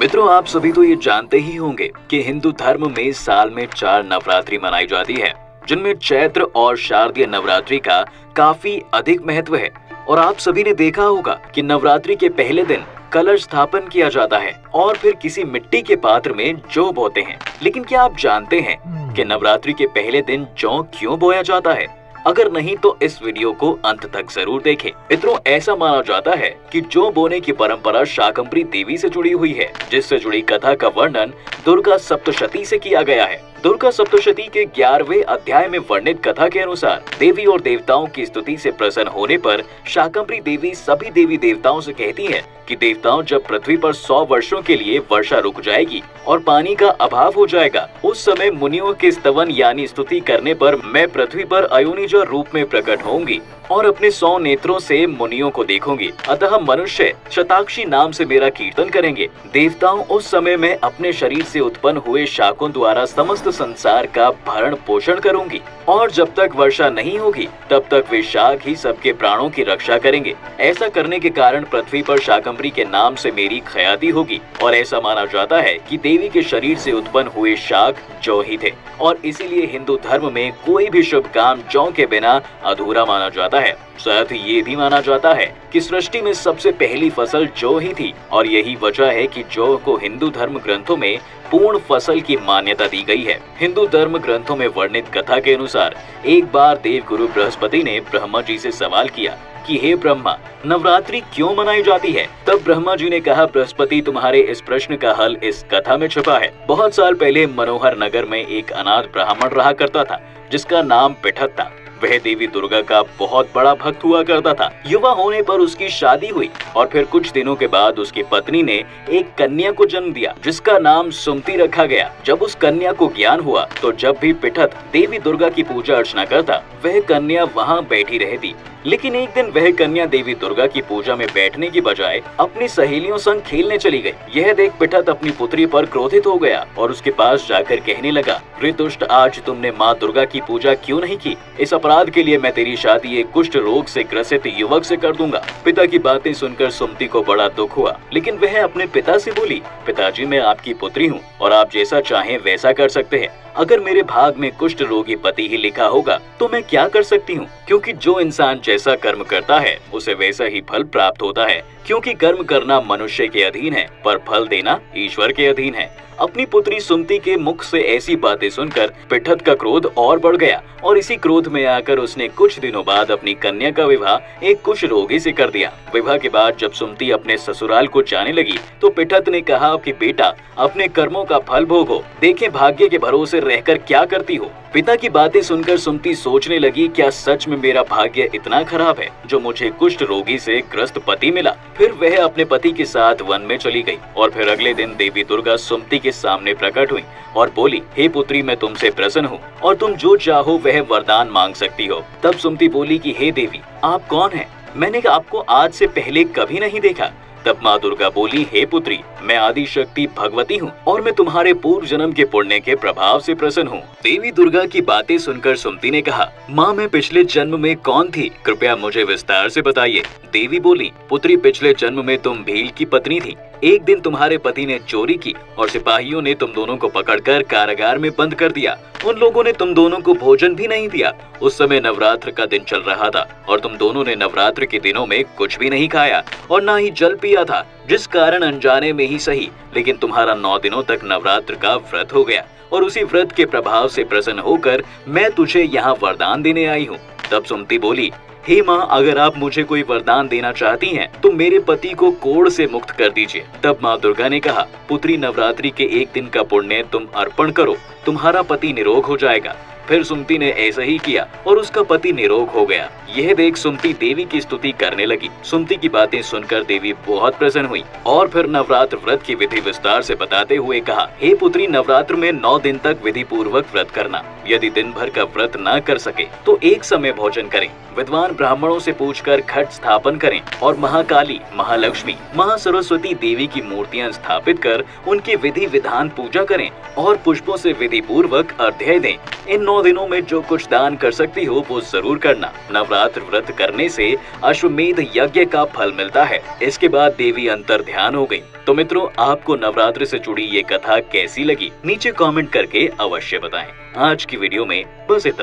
मित्रों, आप सभी तो ये जानते ही होंगे कि हिंदू धर्म में साल में 4 नवरात्रि मनाई जाती है, जिनमें चैत्र और शारदीय नवरात्रि का काफी अधिक महत्व है। और आप सभी ने देखा होगा कि नवरात्रि के पहले दिन कलश स्थापन किया जाता है और फिर किसी मिट्टी के पात्र में जौ बोते हैं। लेकिन क्या आप जानते हैं कि नवरात्रि के पहले दिन जौ क्यों बोया जाता है? अगर नहीं तो इस वीडियो को अंत तक जरूर देखें। मित्रों, ऐसा माना जाता है कि जौ बोने की परंपरा शाकंभरी देवी से जुड़ी हुई है, जिससे जुड़ी कथा का वर्णन दुर्गा सप्तशती से किया गया है। दुर्गा सप्तशती के 11वें अध्याय में वर्णित कथा के अनुसार देवी और देवताओं की स्तुति से प्रसन्न होने पर शाकंभरी देवी सभी देवी देवताओं से कहती है कि देवताओं, जब पृथ्वी पर 100 वर्षों के लिए वर्षा रुक जाएगी और पानी का अभाव हो जाएगा, उस समय मुनियों के स्तवन यानी स्तुति करने पर मैं पृथ्वी पर अयोनिजा रूप में प्रकट होंगी और अपने 100 नेत्रों से मुनियों को देखूंगी। अतः मनुष्य शताक्षी नाम से मेरा कीर्तन करेंगे। देवताओं, उस समय मैं अपने शरीर से उत्पन्न हुए शाकों द्वारा समस्त संसार का भरण पोषण करूंगी और जब तक वर्षा नहीं होगी तब तक वे शाक ही सबके प्राणों की रक्षा करेंगे। ऐसा करने के कारण पृथ्वी पर शाकंभरी के नाम से मेरी ख्याति होगी। और ऐसा माना जाता है कि देवी के शरीर से उत्पन्न हुए शाक जौ ही थे और इसीलिए हिंदू धर्म में कोई भी शुभ काम जौ के बिना अधूरा माना जाता है। साथ ही ये भी माना जाता है कि सृष्टि में सबसे पहली फसल जौ ही थी और यही वजह है कि जौ को हिंदू धर्म ग्रंथों में पूर्ण फसल की मान्यता दी गई है। हिंदू धर्म ग्रंथों में वर्णित कथा के अनुसार एक बार देव गुरु बृहस्पति ने ब्रह्मा जी से सवाल किया कि हे ब्रह्मा, नवरात्रि क्यों मनाई जाती है? तब ब्रह्मा जी ने कहा, बृहस्पति, तुम्हारे इस प्रश्न का हल इस कथा में छुपा है। बहुत साल पहले मनोहर नगर में एक अनाथ ब्राह्मण रहा करता था, जिसका नाम पिठत था। वह देवी दुर्गा का बहुत बड़ा भक्त हुआ करता था। युवा होने पर उसकी शादी हुई और फिर कुछ दिनों के बाद उसकी पत्नी ने एक कन्या को जन्म दिया, जिसका नाम सुमति रखा गया। जब उस कन्या को ज्ञान हुआ तो जब भी पिठत देवी दुर्गा की पूजा अर्चना करता, वह कन्या वहाँ बैठी रहती। लेकिन एक दिन वह कन्या देवी दुर्गा की पूजा में बैठने की बजाय अपनी सहेलियों संग खेलने चली गई। यह देख पिठत अपनी पुत्री पर क्रोधित हो गया और उसके पास जाकर कहने लगा, रे दुष्ट, आज तुमने माँ दुर्गा की पूजा क्यों नहीं की? इस अपराध के लिए मैं तेरी शादी एक कुष्ठ रोग से ग्रसित युवक से कर दूंगा। पिता की बातें सुनकर सुमति को बड़ा दुख हुआ, लेकिन वह अपने पिता से बोली, पिताजी, मैं आपकी पुत्री हूँ और आप जैसा चाहें वैसा कर सकते हैं। अगर मेरे भाग में कुष्ठ रोगी पति ही लिखा होगा तो मैं क्या कर सकती हूँ? क्योंकि जो इंसान जैसा कर्म करता है उसे वैसा ही फल प्राप्त होता है। क्योंकि कर्म करना मनुष्य के अधीन है पर फल देना ईश्वर के अधीन है। अपनी पुत्री सुमति के मुख से ऐसी बातें सुनकर पिठत का क्रोध और बढ़ गया और इसी क्रोध में आकर उसने कुछ दिनों बाद अपनी कन्या का विवाह एक कुष्ठ रोगी से कर दिया। विवाह के बाद जब सुमति अपने ससुराल को जाने लगी तो पिठत ने कहा कि बेटा, अपने कर्मों का फल भोगो, देखें भाग्य के भरोसे रहकर क्या करती हो। पिता की बातें सुनकर सुमति सोचने लगी, क्या सच में मेरा भाग्य इतना खराब है जो मुझे कुष्ठ रोगी से ग्रस्त पति मिला? फिर वह अपने पति के साथ वन में चली गई और फिर अगले दिन देवी दुर्गा सुमति के सामने प्रकट हुई और बोली, हे पुत्री, मैं तुमसे प्रसन्न हूँ और तुम जो चाहो वह वरदान मांग सकती हो। तब सुमति बोली कि हे देवी, आप कौन हैं? मैंने आपको आज से पहले कभी नहीं देखा। तब माँ दुर्गा बोली, हे पुत्री, मैं आदि शक्ति भगवती हूँ और मैं तुम्हारे पूर्व जन्म के पुण्य के प्रभाव से प्रसन्न हूँ। देवी दुर्गा की बातें सुनकर सुमति ने कहा, माँ, मैं पिछले जन्म में कौन थी? कृपया मुझे विस्तार से बताइए। देवी बोली, पुत्री, पिछले जन्म में तुम भील की पत्नी थी। एक दिन तुम्हारे पति ने चोरी की और सिपाहियों ने तुम दोनों को पकड़कर कारागार में बंद कर दिया। उन लोगों ने तुम दोनों को भोजन भी नहीं दिया। उस समय नवरात्र का दिन चल रहा था और तुम दोनों ने नवरात्र के दिनों में कुछ भी नहीं खाया और ना ही जल पिया था, जिस कारण अनजाने में ही सही लेकिन तुम्हारा 9 दिनों तक नवरात्र का व्रत हो गया और उसी व्रत के प्रभाव से प्रसन्न होकर मैं तुझे यहाँ वरदान देने आई हूँ। तब सुमति बोली, हे माँ, अगर आप मुझे कोई वरदान देना चाहती हैं तो मेरे पति को कोढ़ से मुक्त कर दीजिए। तब माँ दुर्गा ने कहा, पुत्री, नवरात्रि के एक दिन का पुण्य तुम अर्पण करो, तुम्हारा पति निरोग हो जाएगा। फिर सुमति ने ऐसा ही किया और उसका पति निरोग हो गया। यह देख सुमति देवी की स्तुति करने लगी। सुमति की बातें सुनकर देवी बहुत प्रसन्न हुई और फिर नवरात्र व्रत की विधि विस्तार से बताते हुए कहा, हे पुत्री, नवरात्र में 9 दिन तक विधि पूर्वक व्रत करना। यदि दिन भर का व्रत न कर सके तो एक समय भोजन करें। विद्वान ब्राह्मणों से पूछकर घट स्थापन करें और महाकाली, महालक्ष्मी, महासरस्वती देवी की मूर्तियां स्थापित कर उनकी विधि विधान पूजा करें और पुष्पों से विधि पूर्वक अर्घ्य दें। इन 9 दिनों में जो कुछ दान कर सकती हो वो जरूर करना। नवरात्र व्रत करने से अश्वमेध यज्ञ का फल मिलता है। इसके बाद देवी अंतर ध्यान हो गई। तो मित्रों, आपको नवरात्र से जुड़ी ये कथा कैसी लगी नीचे कमेंट करके अवश्य बताएं। आज की वीडियो में बस इतना।